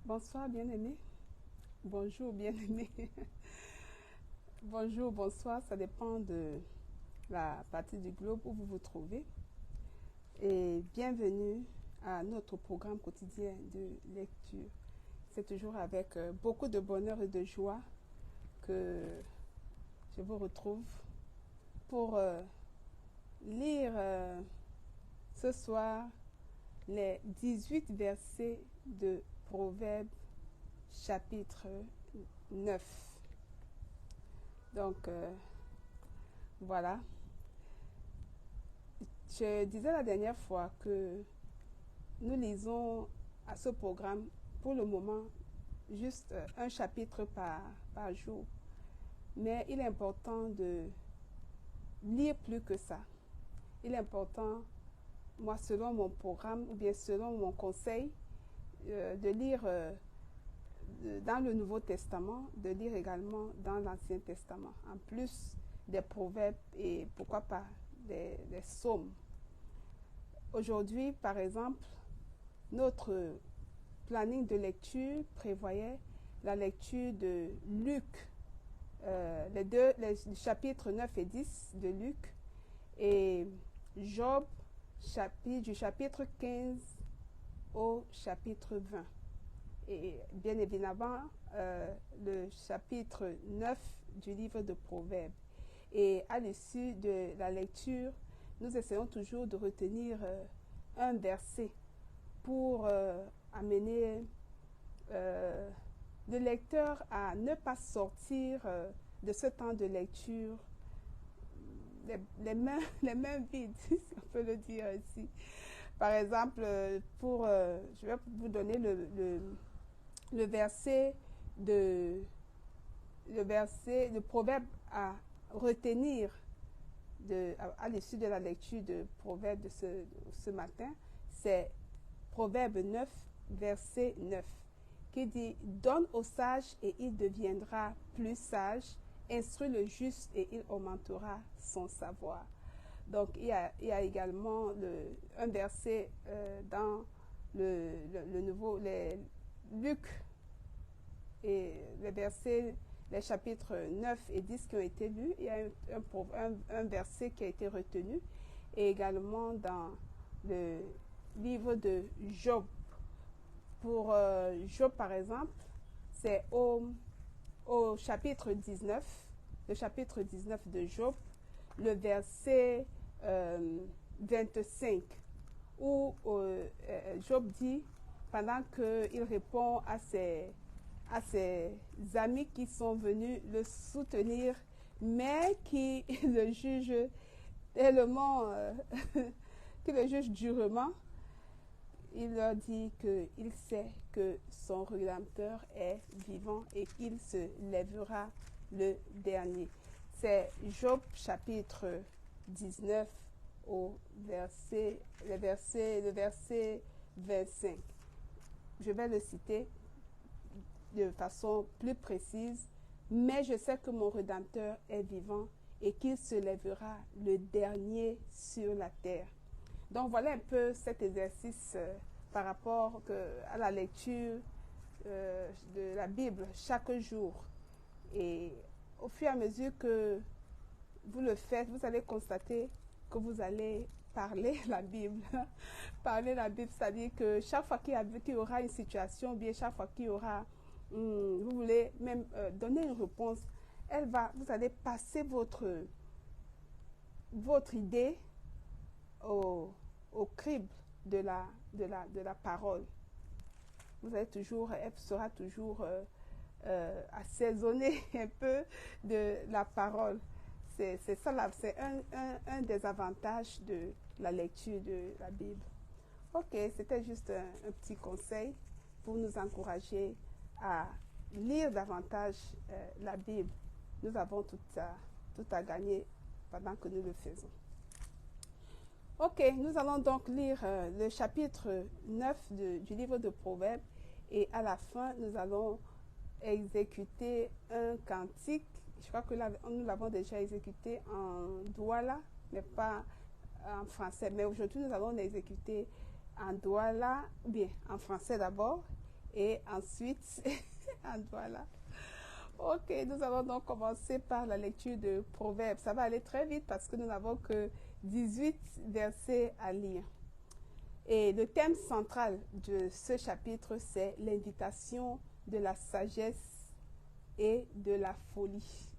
Bonsoir, bien-aimé. Bonjour, bien-aimé. Bonjour, bonsoir, ça dépend de la partie du globe où vous vous trouvez. Et bienvenue à notre programme quotidien de lecture. C'est toujours avec beaucoup de bonheur et de joie que je vous retrouve pour lire ce soir les 18 versets de Proverbes chapitre 9. Donc, voilà. Je disais la dernière fois que nous lisons à ce programme, pour le moment, juste un chapitre par jour. Mais il est important de lire plus que ça. Il est important, moi, selon mon programme, ou bien selon mon conseil, de lire dans le Nouveau Testament, de lire également dans l'Ancien Testament, en plus des proverbes et pourquoi pas des psaumes. Aujourd'hui, par exemple, notre planning de lecture prévoyait la lecture de Luc, les chapitres 9 et 10 de Luc, et Job, du chapitre 15 au chapitre 20. Et bien évidemment, le chapitre 9 du livre de Proverbes. Et à l'issue de la lecture, nous essayons toujours de retenir un verset pour amener le lecteur à ne pas sortir de ce temps de lecture les mains vides, si on peut le dire ainsi. Par exemple, je vais vous donner le verset de Proverbe à retenir à l'issue de la lecture de Proverbe de ce matin. C'est Proverbe 9, verset 9, qui dit: donne au sage et il deviendra plus sage, instruis le juste et il augmentera son savoir. Donc il y a également un verset dans le nouveau, Luc, et les chapitres 9 et 10 qui ont été lus. Il y a un verset qui a été retenu, et également dans le livre de Job. Pour Job, par exemple, c'est au chapitre 19, le chapitre 19 de Job, le verset 25, où Job dit, pendant qu'il répond à ses amis qui sont venus le soutenir, mais qui le jugent tellement, qui le jugent durement, il leur dit qu'il sait que son Rédempteur est vivant et qu'il se lèvera le dernier. C'est Job chapitre 19 le verset 25. Je vais le citer de façon plus précise. Mais je sais que mon Rédempteur est vivant et qu'il se lèvera le dernier sur la terre. Donc voilà un peu cet exercice par rapport à la lecture de la Bible chaque jour. Et au fur et à mesure que vous le faites, vous allez constater que vous allez parler la Bible. Parler la Bible, c'est-à-dire que chaque fois qu'il y aura une situation, bien chaque fois qu'il y aura, vous voulez même donner une réponse, vous allez passer votre idée au crible de la parole. Elle sera toujours assaisonnée un peu de la parole. C'est ça, c'est un des avantages de la lecture de la Bible. Ok, c'était juste un petit conseil pour nous encourager à lire davantage la Bible. Nous avons tout à gagner pendant que nous le faisons. Ok, nous allons donc lire le chapitre 9 du livre de Proverbes, et à la fin, nous allons exécuter un cantique. Je crois que nous l'avons déjà exécuté en Douala, mais pas en français. Mais aujourd'hui, nous allons l'exécuter en Douala, bien en français d'abord, Et ensuite, voilà. Ok, nous allons donc commencer par la lecture de Proverbes. Ça va aller très vite parce que nous n'avons que 18 versets à lire. Et le thème central de ce chapitre, c'est l'invitation de la sagesse et de la folie.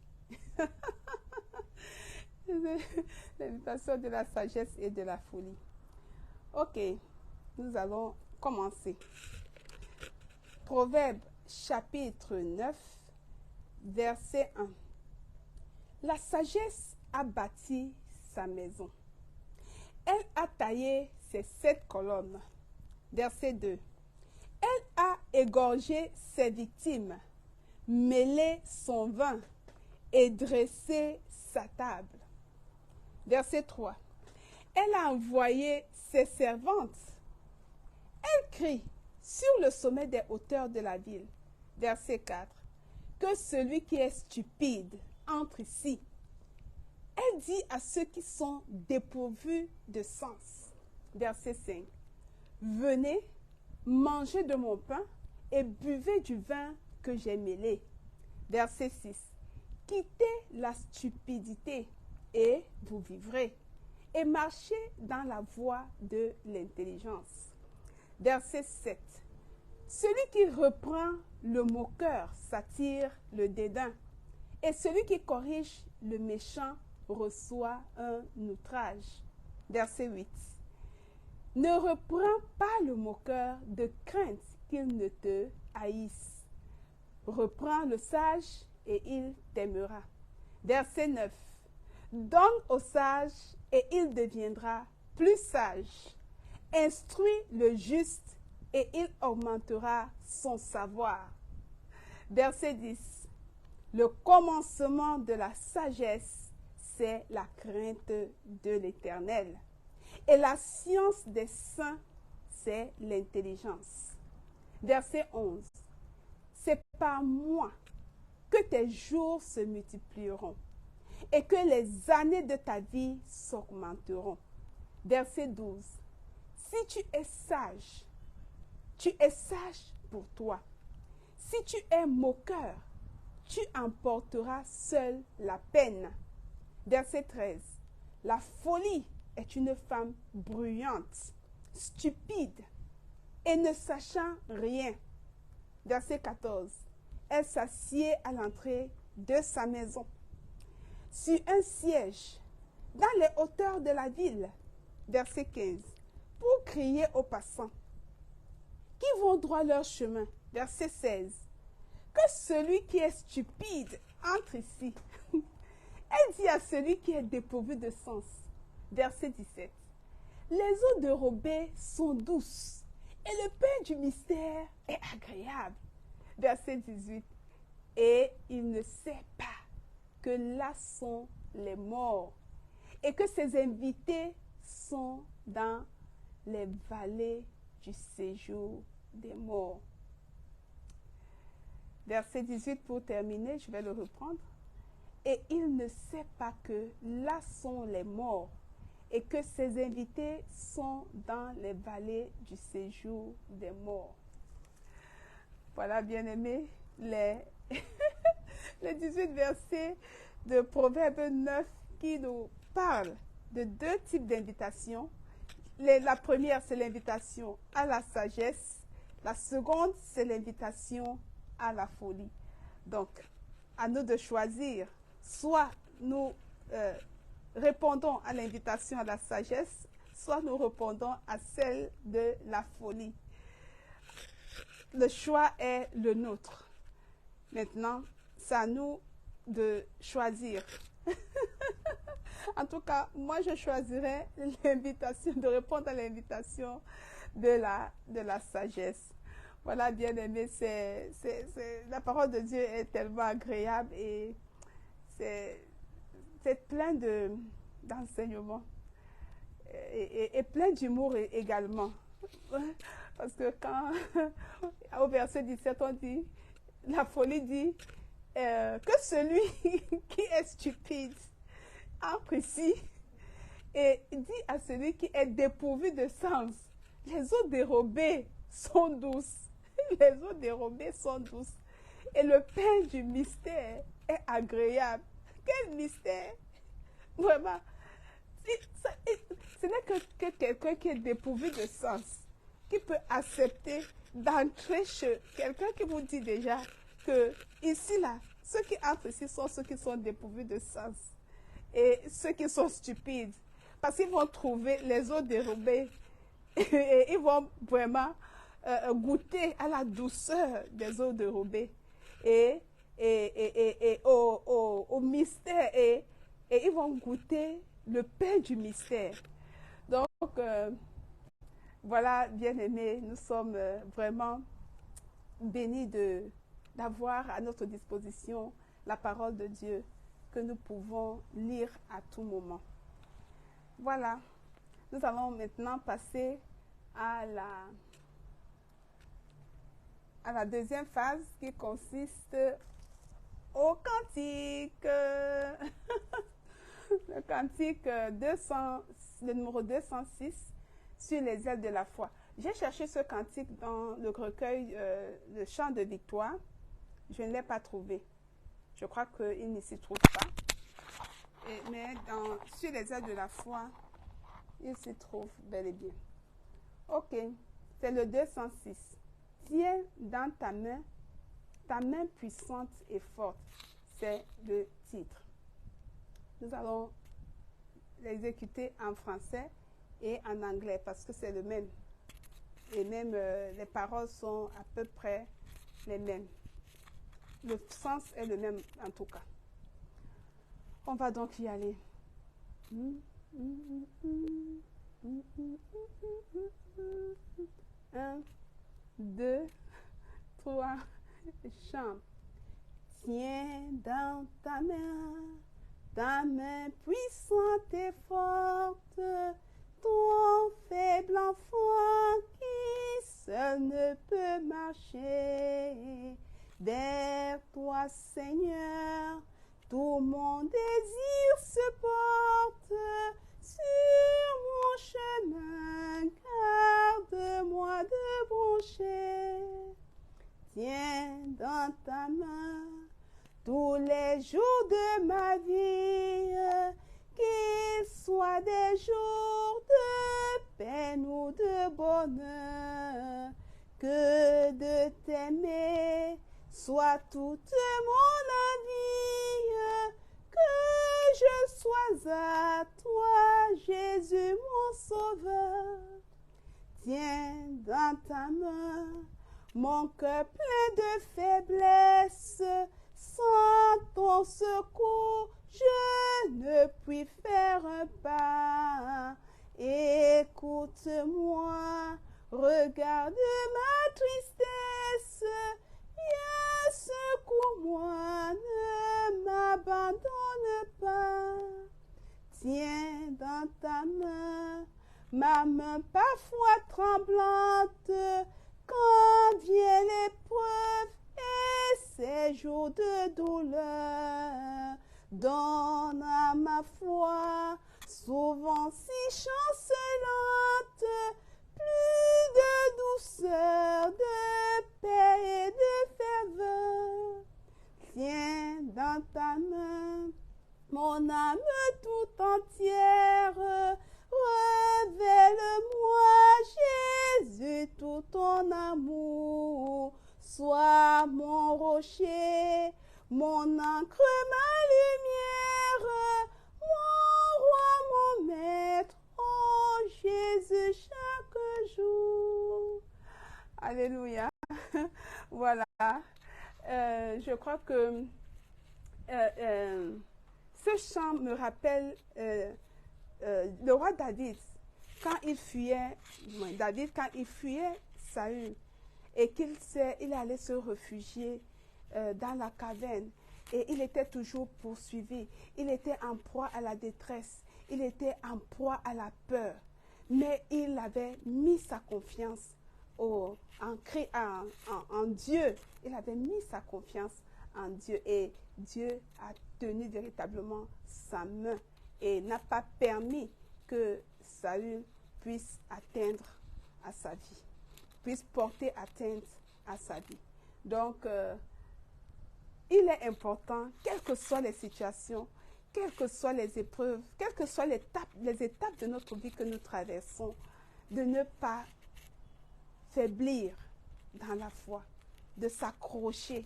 L'invitation de la sagesse et de la folie. Ok, nous allons commencer. Proverbe chapitre 9, verset 1. La sagesse a bâti sa maison. Elle a taillé ses 7 colonnes. Verset 2. Elle a égorgé ses victimes, mêlé son vin et dressé sa table. Verset 3. Elle a envoyé ses servantes. Elle crie sur le sommet des hauteurs de la ville. Verset 4. Que celui qui est stupide entre ici. Elle dit à ceux qui sont dépourvus de sens. Verset 5. Venez, mangez de mon pain et buvez du vin que j'ai mêlé. Verset 6. Quittez la stupidité et vous vivrez. Et marchez dans la voie de l'intelligence. Verset 7. Celui qui reprend le moqueur s'attire le dédain. Et celui qui corrige le méchant reçoit un outrage. Verset 8. Ne reprends pas le moqueur de crainte qu'il ne te haïsse. Reprends le sage et il t'aimera. Verset 9. Donne au sage et il deviendra plus sage. Instruis le juste et il augmentera son savoir. Verset 10. Le commencement de la sagesse, c'est la crainte de l'Éternel. Et la science des saints, c'est l'intelligence. Verset 11. C'est par moi que tes jours se multiplieront et que les années de ta vie s'augmenteront. Verset 12. Si tu es sage pour toi. Si tu es moqueur, tu emporteras seul la peine. Verset 13. La folie est une femme bruyante, stupide et ne sachant rien. Verset 14. Elle s'assied à l'entrée de sa maison, sur un siège, dans les hauteurs de la ville. Verset 15. Pour crier aux passants, qui vont droit leur chemin. Verset 16. Que celui qui est stupide entre ici. Elle dit à celui qui est dépourvu de sens. Verset 17. Les eaux dérobées sont douces et le pain du mystère est agréable. Verset 18. Et il ne sait pas que là sont les morts et que ses invités sont dans les vallées du séjour des morts. Verset 18 pour terminer, je vais le reprendre. Et il ne sait pas que là sont les morts et que ses invités sont dans les vallées du séjour des morts. Voilà, bien-aimés, les 18 versets de Proverbe 9 qui nous parlent de 2 types d'invitations. La première, c'est l'invitation à la sagesse. La seconde, c'est l'invitation à la folie. Donc, à nous de choisir. Soit nous répondons à l'invitation à la sagesse, soit nous répondons à celle de la folie. Le choix est le nôtre. Maintenant, c'est à nous de choisir. En tout cas, moi, je choisirais l'invitation, de répondre à l'invitation de la sagesse. Voilà, bien aimé, la parole de Dieu est tellement agréable et c'est plein d'enseignements et plein d'humour également. Parce que quand, au verset 17, on dit, la folie dit que celui qui est stupide entre ici et dit à celui qui est dépourvu de sens, les eaux dérobées sont douces. Les eaux dérobées sont douces. Et le pain du mystère est agréable. Quel mystère! Vraiment. Ce n'est que quelqu'un qui est dépourvu de sens qui peut accepter d'entrer chez quelqu'un qui vous dit déjà que ici, là, ceux qui entrent ici sont ceux qui sont dépourvus de sens et ceux qui sont stupides. Parce qu'ils vont trouver les eaux dérobées et ils vont vraiment goûter à la douceur des eaux dérobées et au mystère et ils vont goûter le pain du mystère. Donc, voilà, bien-aimés, nous sommes vraiment bénis d'avoir à notre disposition la parole de Dieu que nous pouvons lire à tout moment. Voilà, nous allons maintenant passer à la deuxième phase qui consiste au cantique. Le cantique le numéro 206 sur les ailes de la foi. J'ai cherché ce cantique dans le recueil Le chant de victoire. Je ne l'ai pas trouvé. Je crois qu'il ne s'y trouve pas. Mais sur les ailes de la foi, il s'y trouve bel et bien. Ok, c'est le 206. Tiens dans ta main puissante et forte. C'est le titre. Nous allons l'exécuter en français et en anglais parce que c'est le même. Et même les paroles sont à peu près les mêmes. Le sens est le même en tout cas. On va donc y aller. 1, 2, 3, chante. Tiens dans ta main puissante et forte, ton faible enfant qui seul ne peut marcher. Vers toi, Seigneur, tout mon désir se porte. Sur mon chemin, garde-moi de broncher. Tiens dans ta main tous les jours de ma vie, qu'ils soient des jours de peine ou de bonheur, que de t'aimer soit toute mon envie, que je sois à toi, Jésus mon sauveur. Tiens dans ta main mon cœur plein de faiblesse. Sans ton secours, je ne puis faire un pas. Écoute-moi, regarde ma tristesse. Viens, secours-moi, ne m'abandonne pas. Tiens dans ta main, ma main parfois tremblante, quand vient l'épreuve et ces jours de douleur. Donne à ma foi, souvent si chancelante, plus de douceur, de paix et de ferveur. Tiens dans ta main mon âme tout entière, révèle-moi, Jésus, tout ton amour. Sois mon rocher, mon ancre, ma lumière, mon roi, mon maître, oh Jésus, chaque jour. Alléluia. Voilà. Je crois que ce chant me rappelle le roi David, quand il fuyait Saül et il allait se réfugier dans la caverne et il était toujours poursuivi. Il était en proie à la détresse, il était en proie à la peur, mais il avait mis sa confiance en Dieu. Il avait mis sa confiance en Dieu et Dieu a tenu véritablement sa main et n'a pas permis que Saül puisse atteindre à sa vie, puisse porter atteinte à sa vie. Donc, il est important, quelles que soient les situations, quelles que soient les épreuves, quelles que soient les étapes de notre vie que nous traversons, de ne pas faiblir dans la foi, de s'accrocher,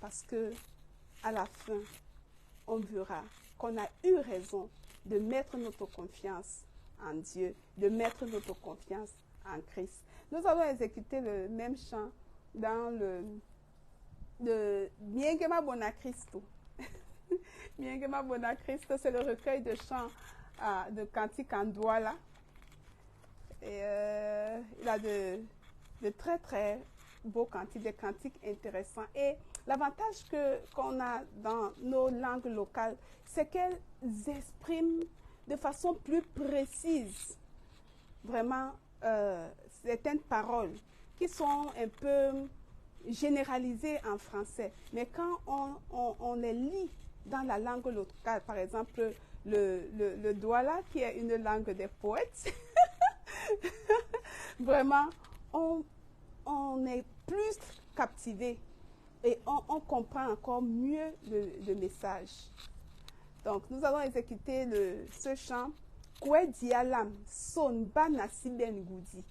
parce que à la fin, on verra qu'on a eu raison de mettre notre confiance en Dieu, de mettre notre confiance en Christ. Nous allons exécuter le même chant dans le Miengema Bona Christo. Miengema Bona Christo, c'est le recueil de chants de cantiques en Douala. Et il a de très très beaux cantiques, des cantiques intéressants. Et l'avantage qu'on a dans nos langues locales, c'est qu'elles expriment de façon plus précise vraiment certaines paroles qui sont un peu généralisées en français. Mais quand on les lit dans la langue locale, par exemple le Douala, qui est une langue des poètes, vraiment, on est plus captivé et on comprend encore mieux le message. Donc, nous allons exécuter ce chant. Kwe dialam sonba nasiben goudi.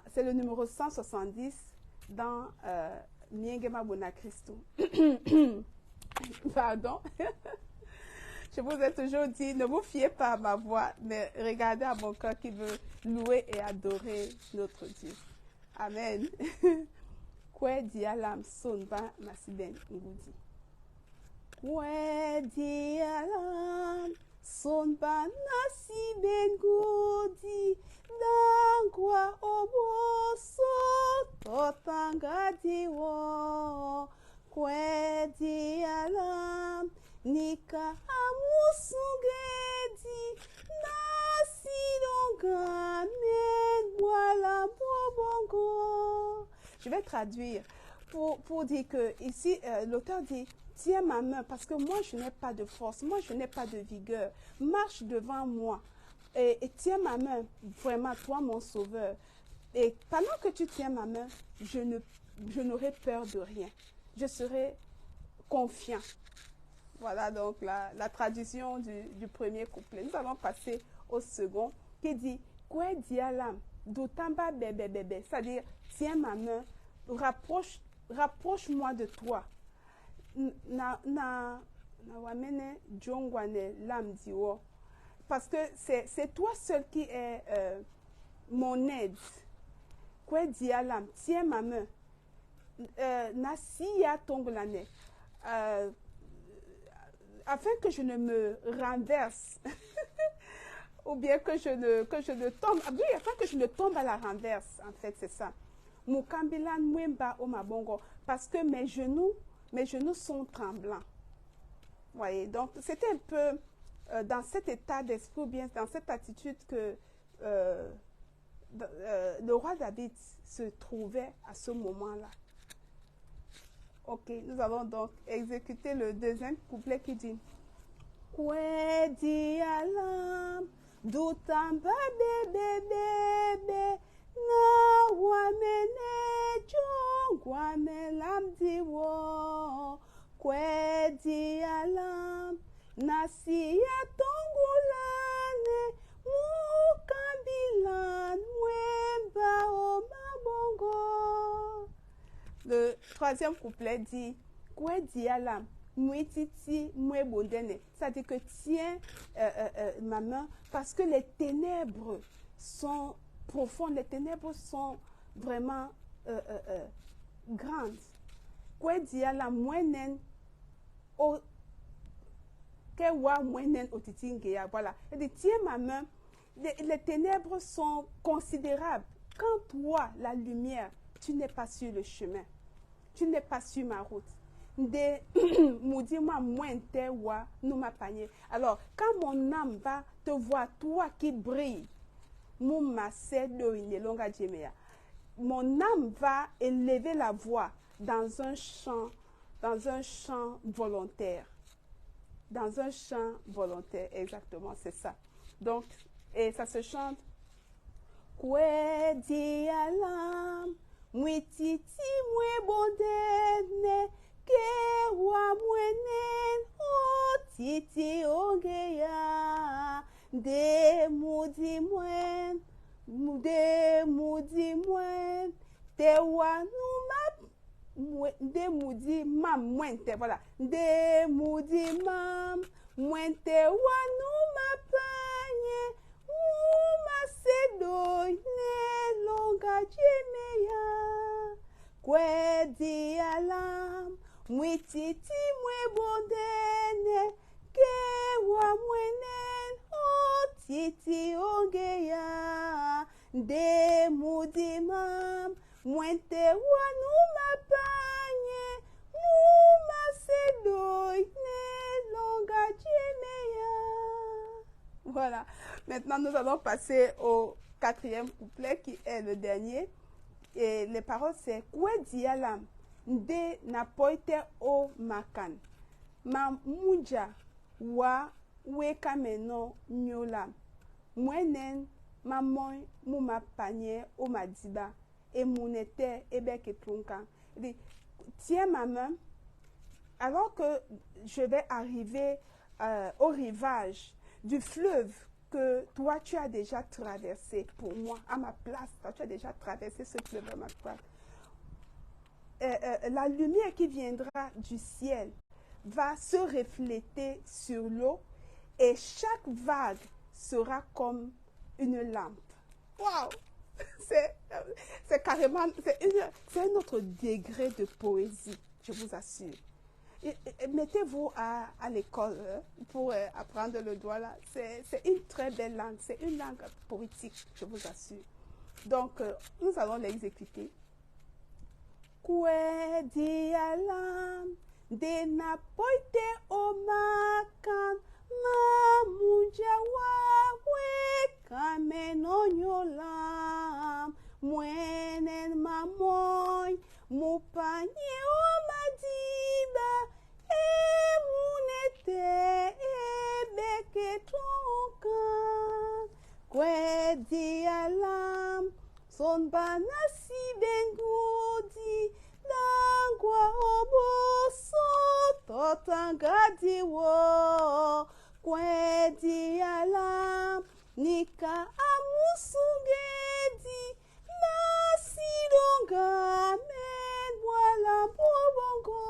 C'est le numéro 170 dans Miengema Bona Christo. Pardon. Je vous ai toujours dit, ne vous fiez pas à ma voix, mais regardez à mon cœur qui veut louer et adorer notre Dieu. Amen. Kwe dialam sonba nasiben goudi. Kwe dialam sonba nasiben goudi. Dangwa oboso totanga diwo. Kwe dialam nika amusungedi nasilonga menwala bobongo. Je vais traduire pour dire que ici l'auteur dit: tiens ma main parce que moi je n'ai pas de force, moi je n'ai pas de vigueur, marche devant moi et tiens ma main, vraiment toi mon sauveur. Et pendant que tu tiens ma main, je n'aurai peur de rien, je serai confiant. Voilà donc la traduction du premier couplet. Nous allons passer au second qui dit: Kwe dialam d'otamba bébé bébé, c'est-à-dire tiens ma main, rapproche-moi de toi. Wamene jongwane lam diwo. Parce que c'est toi seul qui est mon aide. Kwe dialam, tiens ma main. Nasiya tonglane. Afin que je ne me renverse ou bien que je ne tombe, oui, afin que je ne tombe à la renverse, en fait, c'est ça. Mukambilan mwemba omabongo, parce que mes genoux sont tremblants. Voyez, donc c'était un peu dans cet état d'esprit, ou bien dans cette attitude que le roi David se trouvait à ce moment-là. Ok, nous allons donc exécuter le deuxième couplet qui dit: Kwe dialam dutamba bebe bebe na wamene jongwame lam diwo. Kwe dialam nasiya tongulane mukambilan mwemba omabongo. Le troisième couplet dit: Kwe dialam mwetiti mwebondene. C'est-à-dire que tiens ma main parce que les ténèbres sont profondes, les ténèbres sont vraiment grandes. Kwe dialam mwenen o kewa mwenen otitingeya. Voilà. Il dit: tiens ma main. Les ténèbres sont considérables. Quand toi, la lumière, tu n'es pas sur le chemin, tu n'es pas sur ma route. Alors, quand mon âme va te voir, toi qui brilles, mon âme va élever la voix dans un chant volontaire. Dans un chant volontaire, exactement, c'est ça. Donc, et ça se chante: Kwe dialam Mwititi mwe bondene, ke wa mwenen, o titi ongeya, de mudi mwen, te wa numa, de mudi mam, mwente, voilà, de mudi mam, mwente wa numa panye, uma sedoi ne longa jemeya, kwe di alam, mwititi mwe bondene, ke wa mwenen, o titi ongeya, de mudi mam, mwente wa numa panye, uma sedoi ne longa jemeya. Voilà. Maintenant, nous allons passer au quatrième couplet qui est le dernier. Et les paroles, c'est « Kwe dialam, nde napoite o makan, ma munja wa weka meno nyolam, mwenen ma moy muma panye o madiba, et mounete ebeke trunka. » Tiens ma main, alors que je vais arriver au rivage du fleuve que toi tu as déjà traversé pour moi, à ma place, toi tu as déjà traversé ce fleuve à ma place. La lumière qui viendra du ciel va se refléter sur l'eau et chaque vague sera comme une lampe. Waouh! C'est carrément, c'est un autre degré de poésie, je vous assure. Mettez-vous à l'école pour apprendre le droit là. C'est une très belle langue. C'est une langue poétique, je vous assure. Donc, nous allons l'exécuter. Kwe di alam, de na poite o makan, ma munja we kameno nyolam, mwenen mamoy, mupanye o madiba, munete ebeke tonka, kwe di alam, son banasi bengudi, langwa oboso, totangadi wo, kwe di alam, nika amusungedi, nasidonga menwala bobongo,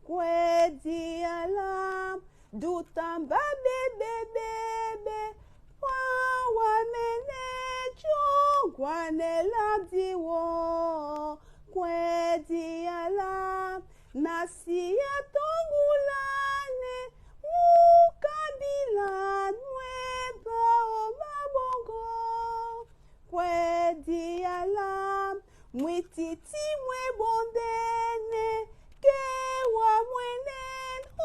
kwe di alam, dutamba bebe, wawa menejo, gwanela diwo, kwe di alam, nasiya tongulane, mukabila nweba o mabongo, kwe di alam, mwititi mwe bondene, kewa mwenen o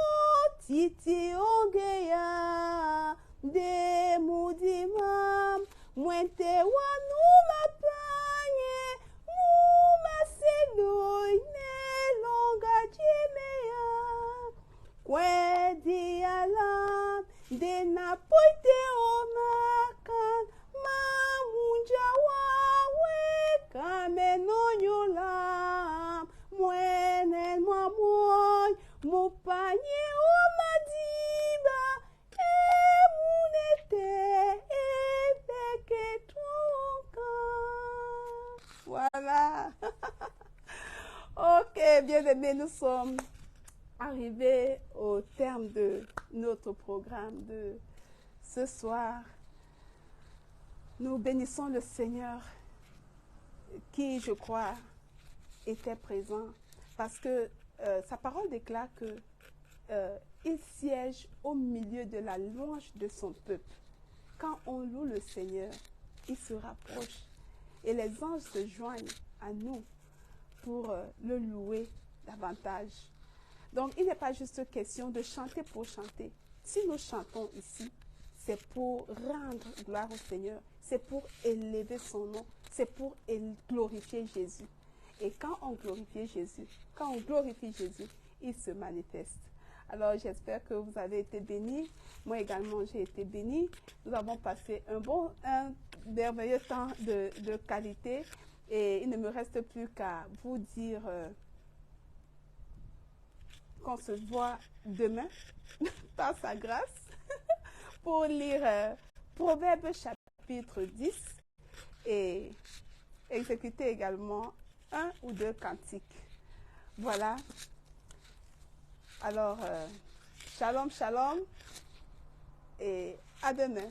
titi ongeya, de mudimam, mwente wa numa panye, muma sedoi ne longa jemeya, kwe di alam, de na poite o makan, ma munja wawe kameno nyolam, mwenen mwamoy, mupanye o madiba, munete ebeke tonka. Voilà. Ok, bien-aimés, nous sommes arrivés au terme de notre programme de ce soir. Nous bénissons le Seigneur qui, je crois, était présent parce que sa parole déclare que il siège au milieu de la louange de son peuple. Quand on loue le Seigneur, il se rapproche et les anges se joignent à nous pour le louer davantage. Donc, il n'est pas juste question de chanter pour chanter. Si nous chantons ici, c'est pour rendre gloire au Seigneur, c'est pour élever son nom, c'est pour glorifier Jésus. Et quand on glorifie Jésus, il se manifeste. Alors, j'espère que vous avez été bénis. Moi également, j'ai été bénie. Nous avons passé un merveilleux temps de qualité. Et il ne me reste plus qu'à vous dire qu'on se voit demain par sa grâce pour lire Proverbe chapitre 10 et exécuter également un ou deux cantiques. Voilà. Alors, shalom, shalom et à demain.